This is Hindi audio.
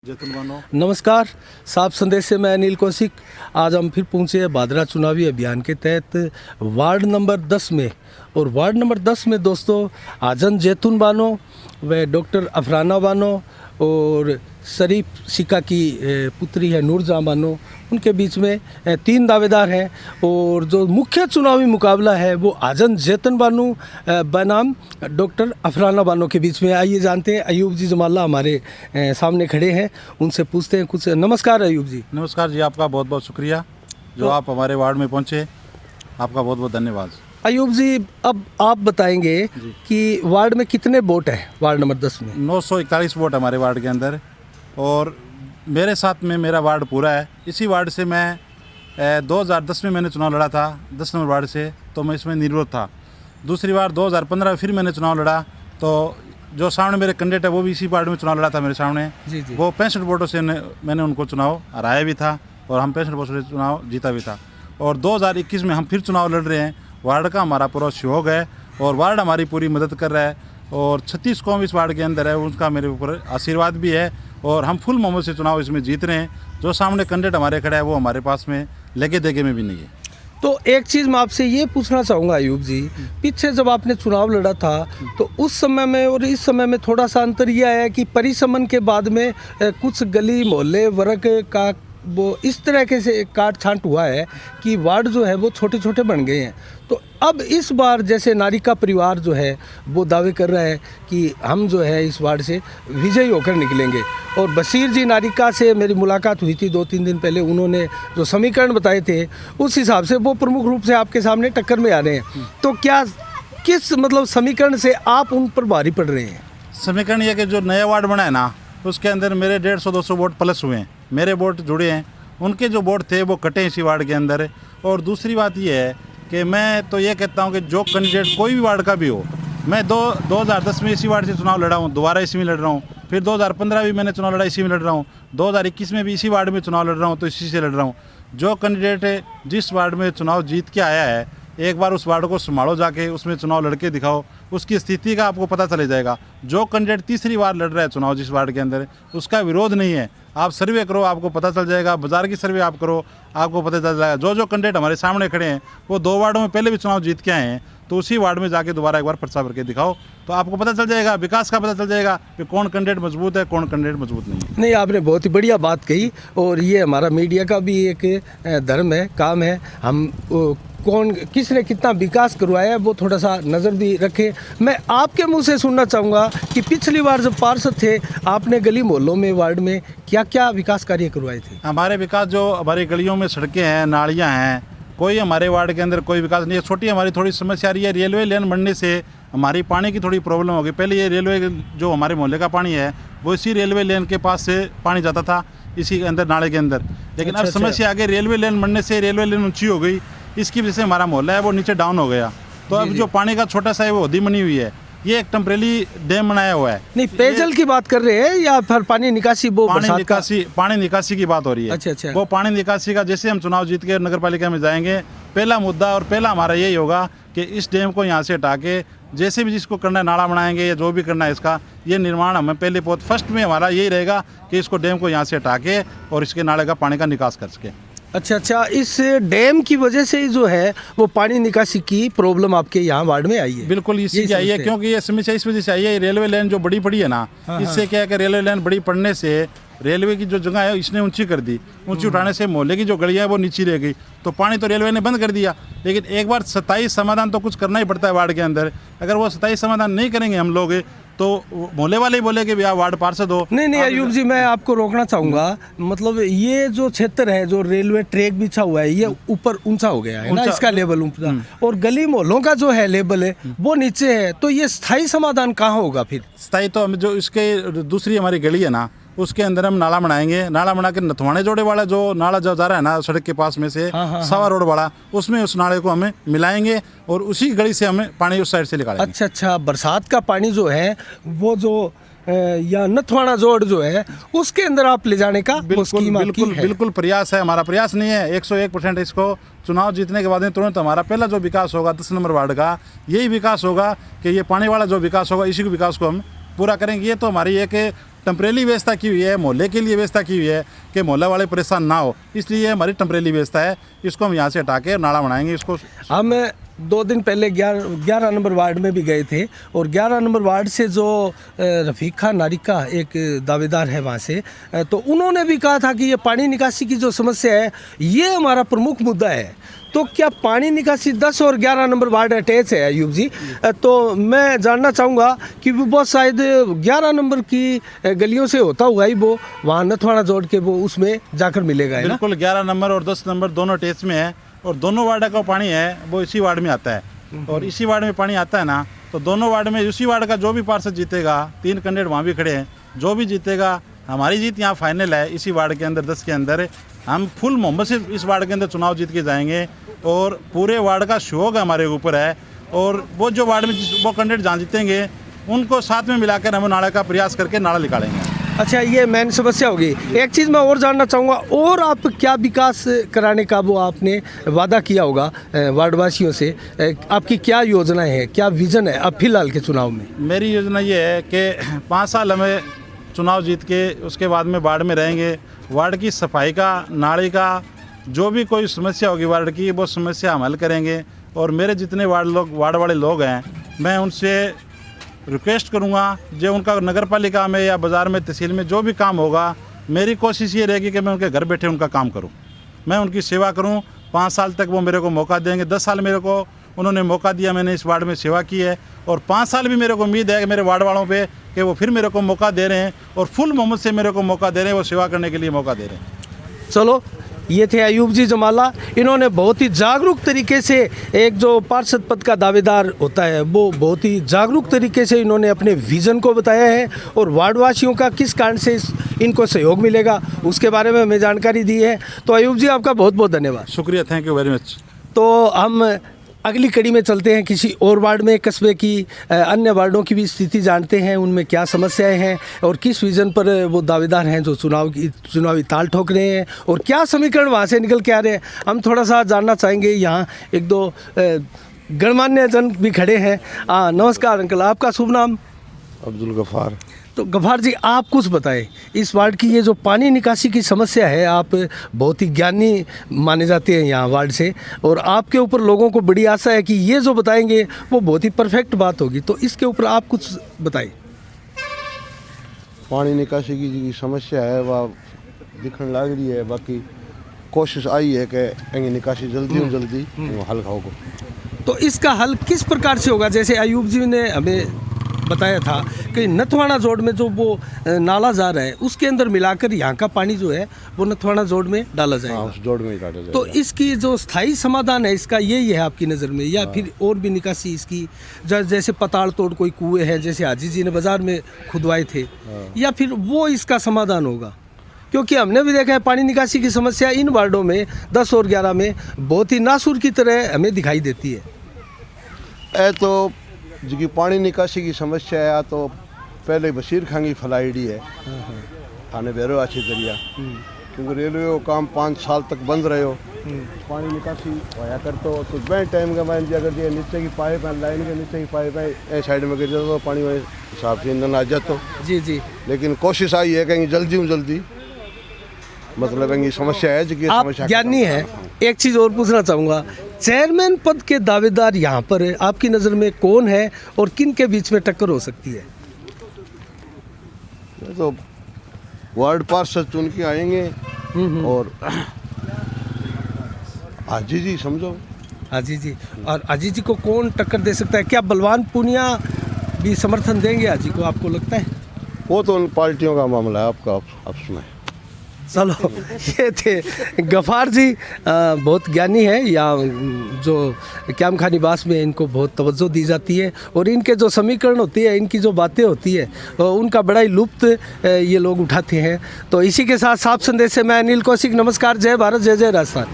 नमस्कार, साफ संदेश से मैं अनिल कौशिक। आज हम फिर पहुंचे हैं भादरा चुनावी अभियान के तहत वार्ड नंबर 10 में। और वार्ड नंबर 10 में दोस्तों आजन जैतून बानो व डॉक्टर अफराना बानो और शरीफ सिक्का की पुत्री है नूरजहां बानो, उनके बीच में 3 दावेदार हैं। और जो मुख्य चुनावी मुकाबला है वो आजन जैतून बानो बनाम डॉक्टर अफराना बानो के बीच में। आइए जानते हैं, अयूब जी जमाला हमारे सामने खड़े हैं, उनसे पूछते हैं कुछ। नमस्कार अयूब जी। नमस्कार जी, आपका बहुत बहुत शुक्रिया जो आप हमारे वार्ड में पहुंचे, आपका बहुत बहुत धन्यवाद। अयूब जी, अब आप बताएंगे कि वार्ड में कितने वोट हैं वार्ड नंबर 10 में? 941 वोट हमारे वार्ड के अंदर, और मेरे साथ में मेरा वार्ड पूरा है। इसी वार्ड से मैं 2010 में मैंने चुनाव लड़ा था 10 नंबर वार्ड से, तो मैं इसमें निर्विरोध था। दूसरी बार 2015 में फिर मैंने चुनाव लड़ा, तो जो सामने मेरे कैंडिडेट है वो भी इसी वार्ड में चुनाव लड़ा था मेरे सामने। जी। वो 65 वोटों से मैंने उनको चुनाव हराया भी था और हम 65 वोटों से चुनाव जीता भी था। और 2021 में हम फिर चुनाव लड़ रहे हैं। वार्ड का हमारा पूरा सहयोग है और वार्ड हमारी पूरी मदद कर रहा है, और 36 कौम इस वार्ड के अंदर है, उनका मेरे ऊपर आशीर्वाद भी है, और हम फुल मोहम्मद से चुनाव इसमें जीत रहे हैं। जो सामने कैंडिडेट हमारे खड़ा है वो हमारे पास में लेके देगे में भी नहीं है। तो एक चीज़ मैं आपसे ये पूछना चाहूँगा अयूब जी, पीछे जब आपने चुनाव लड़ा था तो उस समय में और इस समय में थोड़ा सा अंतर ये आया कि परिसमन के बाद में कुछ गली मोहल्ले वर्ग का वो इस तरह के से काट छांट हुआ है कि वार्ड जो है वो छोटे छोटे बन गए हैं। तो अब इस बार जैसे नारिका परिवार जो है वो दावे कर रहा है कि हम जो है इस वार्ड से विजयी होकर निकलेंगे। और बशीर जी नारिका से मेरी मुलाकात हुई थी 2-3 दिन पहले, उन्होंने जो समीकरण बताए थे उस हिसाब से वो प्रमुख रूप से आपके सामने टक्कर में आ रहे हैं। तो क्या किस मतलब समीकरण से आप उन पर भारी पड़ रहे हैं? समीकरण ये कि जो नया वार्ड बना है ना, उसके अंदर मेरे 150-200 वोट प्लस हुए हैं, मेरे वोट जुड़े हैं, उनके जो वोट थे वो कटे इसी वार्ड के अंदर। और दूसरी बात ये है कि मैं तो ये कहता हूँ कि जो कैंडिडेट कोई भी वार्ड का भी हो, मैं 2010 में इसी वार्ड से चुनाव लड़ा हूँ, दोबारा इसी में लड़ रहा हूँ, फिर 2015 भी मैंने चुनाव लड़ा इसी में लड़ रहा हूँ, 2021 में भी इसी वार्ड में चुनाव लड़ रहा हूँ, तो इसी से लड़ रहा हूँ। जो कैंडिडेट जिस वार्ड में चुनाव जीत के आया है, एक बार उस वार्ड को संभालो, जाके उसमें चुनाव लड़के दिखाओ, उसकी स्थिति का आपको पता चले जाएगा। जो कैंडिडेट तीसरी बार लड़ रहा है चुनाव जिस वार्ड के अंदर, उसका विरोध नहीं है। आप सर्वे करो, आपको पता चल जाएगा। बाजार की सर्वे आप करो, आपको पता चल जाएगा। जो कैंडिडेट हमारे सामने खड़े हैं वो 2 वार्डों में पहले भी चुनाव जीत के आए हैं, तो उसी वार्ड में जाके दोबारा एक बार पर्चा भर के दिखाओ, तो आपको पता चल जाएगा, विकास का पता चल जाएगा कि कौन कैंडिडेट मजबूत है, कौन कैंडिडेट मजबूत नहीं है। नहीं, आपने बहुत ही बढ़िया बात कही, और ये हमारा मीडिया का भी एक धर्म है, काम है। हम कौन किसने कितना विकास करवाया है वो थोड़ा सा नज़र भी रखें। मैं आपके मुंह से सुनना चाहूँगा कि पिछली बार जब पार्षद थे आपने गली मोहल्लों में वार्ड में क्या क्या विकास कार्य करवाए थे? हमारे विकास जो हमारी गलियों में सड़कें हैं, नालियाँ हैं, कोई हमारे वार्ड के अंदर कोई विकास नहीं है। छोटी हमारी थोड़ी समस्या आ रही है, रेलवे लाइन बनने से हमारी पानी की थोड़ी प्रॉब्लम हो गई। पहले ये रेलवे जो हमारे मोहल्ले का पानी है वो इसी रेलवे लाइन के पास से पानी जाता था इसी के अंदर नाले के अंदर, लेकिन अब समस्या आ गई, रेलवे लाइन बनने से रेलवे लाइन ऊंची हो गई, इसकी वजह से हमारा मोहल्ला है वो नीचे डाउन हो गया। तो अब जो पानी का छोटा सा है वो होदी बनी हुई है, ये एक टेम्परेरी डैम बनाया हुआ है। नहीं, पेयजल की बात कर रहे हैं या फिर पानी निकासी? वो पानी निकासी की बात हो रही है। अच्छा। वो पानी निकासी का जैसे हम चुनाव जीत के नगर पालिका में जाएंगे, पहला मुद्दा और पहला हमारा यही होगा कि इस डैम को यहाँ से हटा के जैसे भी जिसको करना है नाला बनाएंगे या जो भी करना है इसका ये निर्माण हमें पहले बहुत फर्स्ट में हमारा यही रहेगा कि इसको डैम को यहाँ से हटा के और इसके नाले का पानी का निकास कर सके। अच्छा, इस डैम की वजह से जो है वो पानी निकासी की प्रॉब्लम आपके यहाँ वार्ड में आई है? बिल्कुल इसी की आई है, क्योंकि ये समस्या इस वजह से आई है, रेलवे लाइन जो बड़ी पड़ी है ना, इससे क्या है कि रेलवे लाइन बड़ी पड़ने से रेलवे की जो जगह है इसने ऊंची कर दी, ऊंची उठाने से मोहल्ले की जो गलियां है वो नीची रह गई, तो पानी तो रेलवे ने बंद कर दिया। लेकिन एक बार 27 समाधान तो कुछ करना ही पड़ता है वार्ड के अंदर। अगर वो 27 समाधान नहीं करेंगे हम लोग तो मोहल्ले वाले ही बोले कि भैया वार्ड पार्षद हो। नहीं अयूब जी, मैं आपको रोकना चाहूँगा। मतलब ये जो क्षेत्र है, जो रेलवे ट्रैक बिछा हुआ है, ये ऊपर ऊंचा हो गया है ना, इसका लेवल ऊंचा, और गली मोहल्लों का जो है लेवल है वो नीचे है, तो ये स्थायी समाधान कहाँ होगा फिर? स्थायी तो हम जो इसके दूसरी हमारी गली है ना, उसके अंदर हम नाला बनाएंगे, नाला बना के नथवाने जोड़े वाला जो नाला जो जा रहा है ना सड़क के पास में से सवा रोड वाला, उसमें उस नाले को हमें मिलाएंगे और उसी गली से हमें पानी उस साइड से निकालेंगे। अच्छा, बरसात का पानी जो है वो जो या नथवाना जोड़ जो है उसके अंदर आप ले जाने का बिल्कुल प्रयास है। हमारा प्रयास नहीं है 101%। इसको चुनाव जीतने के बाद तुरंत हमारा पहला जो विकास होगा 10 नंबर वार्ड का यही विकास होगा कि ये पानी वाला जो विकास होगा इसी विकास को हम पूरा करेंगे। ये तो हमारी एक टेम्परेरी व्यवस्था की हुई है, मोहल्ले के लिए व्यवस्था की हुई है कि मोहल्ला वाले परेशान ना हो, इसलिए हमारी टेम्परेरी व्यवस्था है। इसको हम यहाँ से हटा के नाला बनाएंगे। इसको हम 2 दिन पहले 11 नंबर वार्ड में भी गए थे और 11 नंबर वार्ड से जो रफ़ीक खान नारिका एक दावेदार है वहाँ से, तो उन्होंने भी कहा था कि ये पानी निकासी की जो समस्या है ये हमारा प्रमुख मुद्दा है। तो क्या पानी निकासी 10 और 11 नंबर वार्ड अटैच है अयूब जी? तो मैं जानना चाहूँगा कि वो शायद 11 नंबर की गलियों से होता हुआ ही वो वहाँ नथवाड़ा जोड़ के वो उसमें जाकर मिलेगा, है ना? बिल्कुल 11 नंबर और 10 नंबर दोनों अटैच में है और दोनों वार्ड का पानी है वो इसी वार्ड में आता है और इसी वार्ड में पानी आता है ना, तो दोनों वार्ड में उसी वार्ड का जो भी पार्षद जीतेगा, 3 कैंडिडेट वहाँ भी खड़े हैं, जो भी जीतेगा हमारी जीत यहाँ फाइनल है। इसी वार्ड के अंदर 10 के अंदर हम फुल मोहम्मद से इस वार्ड के अंदर चुनाव जीत के जाएंगे और पूरे वार्ड का शौक हमारे ऊपर है और वो जो वार्ड में वो कैंडिडेट जहाँ जीतेंगे उनको साथ में मिलाकर हम नाला का प्रयास करके नाला निकालेंगे। अच्छा, ये मेन समस्या होगी। एक चीज़ मैं और जानना चाहूँगा, और आप क्या विकास कराने का वो आपने वादा किया होगा वार्डवासियों से? आपकी क्या योजनाएं हैं, क्या विज़न है अब फिलहाल के चुनाव में? मेरी योजना ये है कि 5 साल हमें चुनाव जीत के उसके बाद में वार्ड में रहेंगे। वार्ड की सफाई का, नाले का, जो भी कोई समस्या होगी वार्ड की, वो समस्या हम हल करेंगे। और मेरे जितने वार्ड वाले लोग हैं, मैं उनसे रिक्वेस्ट करूंगा, जो उनका नगर पालिका में या बाज़ार में, तहसील में जो भी काम होगा, मेरी कोशिश ये रहेगी कि मैं उनके घर बैठे उनका काम करूं, मैं उनकी सेवा करूं। 5 साल तक वो मेरे को मौका देंगे। 10 साल मेरे को उन्होंने मौका दिया, मैंने इस वार्ड में सेवा की है और 5 साल भी मेरे को उम्मीद है कि मेरे वार्ड वालों पे कि वो फिर मेरे को मौका दे रहे हैं और फुल मोहम्मद से मेरे को मौका दे रहे हैं, वो सेवा करने के लिए मौका दे रहे हैं। चलो, ये थे अयूब जी जमाला। इन्होंने बहुत ही जागरूक तरीके से, एक जो पार्षद पद का दावेदार होता है वो बहुत ही जागरूक तरीके से इन्होंने अपने विज़न को बताया है और वार्डवासियों का किस कारण से इनको सहयोग मिलेगा उसके बारे में हमें जानकारी दी है। तो अयूब जी, आपका बहुत बहुत धन्यवाद। शुक्रिया, थैंक यू वेरी मच। तो हम अगली कड़ी में चलते हैं, किसी और वार्ड में, कस्बे की अन्य वार्डों की भी स्थिति जानते हैं, उनमें क्या समस्याएं हैं और किस विज़न पर वो दावेदार हैं जो चुनावी ताल ठोक रहे हैं और क्या समीकरण वहाँ से निकल के आ रहे हैं। हम थोड़ा सा जानना चाहेंगे। यहाँ 1-2 गणमान्य जन भी खड़े हैं। नमस्कार अंकल, आपका शुभ नाम? अब्दुल गफ़ार। तो गफ़ार जी, आप कुछ बताएं, इस वार्ड की ये जो पानी निकासी की समस्या है, आप बहुत ही ज्ञानी माने जाते हैं यहाँ वार्ड से और आपके ऊपर लोगों को बड़ी आशा है कि ये जो बताएंगे वो बहुत ही परफेक्ट बात होगी। तो इसके ऊपर आप कुछ बताएं। पानी निकासी की जो समस्या है वह दिखने लग रही है, बाकी कोशिश आई है कि निकासी जल्दी से जल्दी हल होगा। तो इसका हल किस प्रकार से होगा? जैसे अयूब जी ने हमें बताया था कि नथवाड़ा जोड़ में जो वो नाला जा रहा है उसके अंदर मिलाकर यहाँ का पानी जो है वो नथवाड़ा जोड़ में डाला जाएगा। उस जोड़ में डाला जाएगा। तो इसकी जो स्थायी समाधान है इसका यही है आपकी नज़र में, या फिर और भी निकासी इसकी, जैसे पताड़ तोड़ कोई कुएं हैं जैसे हाजी जी ने बाजार में खुदवाए थे, या फिर वो इसका समाधान होगा? क्योंकि हमने भी देखा है पानी निकासी की समस्या इन वार्डों में 10 और 11 में बहुत ही नासुर की तरह हमें दिखाई देती है। तो जी पानी निकासी की समस्या है तो पहले बशीर खान की फलाईडी है थाने बेरो अच्छी दरिया, क्योंकि रेलवे को काम 5 साल तक बंद रहे हो, पानी निकासी होया कर तो बैंक टाइम का मैं अगर ये नीचे की पाइप है, लाइन के नीचे की पाइप है, ए साइड में गिर जाता तो पानी वही हिसाब से ईंधन आ जाता। जी जी, लेकिन कोशिश आई है कहीं जल्दी में जल्दी, मतलब ये समस्या है जी। आप ज्ञानी है, एक चीज़ और पूछना चाहूँगा, चेयरमैन पद के दावेदार यहाँ पर आपकी नज़र में कौन है और किन के बीच में टक्कर हो सकती है? तो वार्ड पार्षद चुन के आएंगे और हाजी जी समझो। हाजी जी, और हाजी जी को कौन टक्कर दे सकता है? क्या बलवान पूनिया भी समर्थन देंगे हाजी को, आपको लगता है? वो तो उन पार्टियों का मामला है, आपका आप सुनाए। चलो, ये थे गफ़ार जी, बहुत ज्ञानी है। या जो क्याम खां निवास में इनको बहुत तवज्जो दी जाती है और इनके जो समीकरण होती है, इनकी जो बातें होती है, उनका बड़ा ही लुत्फ़ ये लोग उठाते हैं। तो इसी के साथ साफ संदेश से मैं अनिल कौशिक, नमस्कार, जय भारत, जय जय राजस्थान।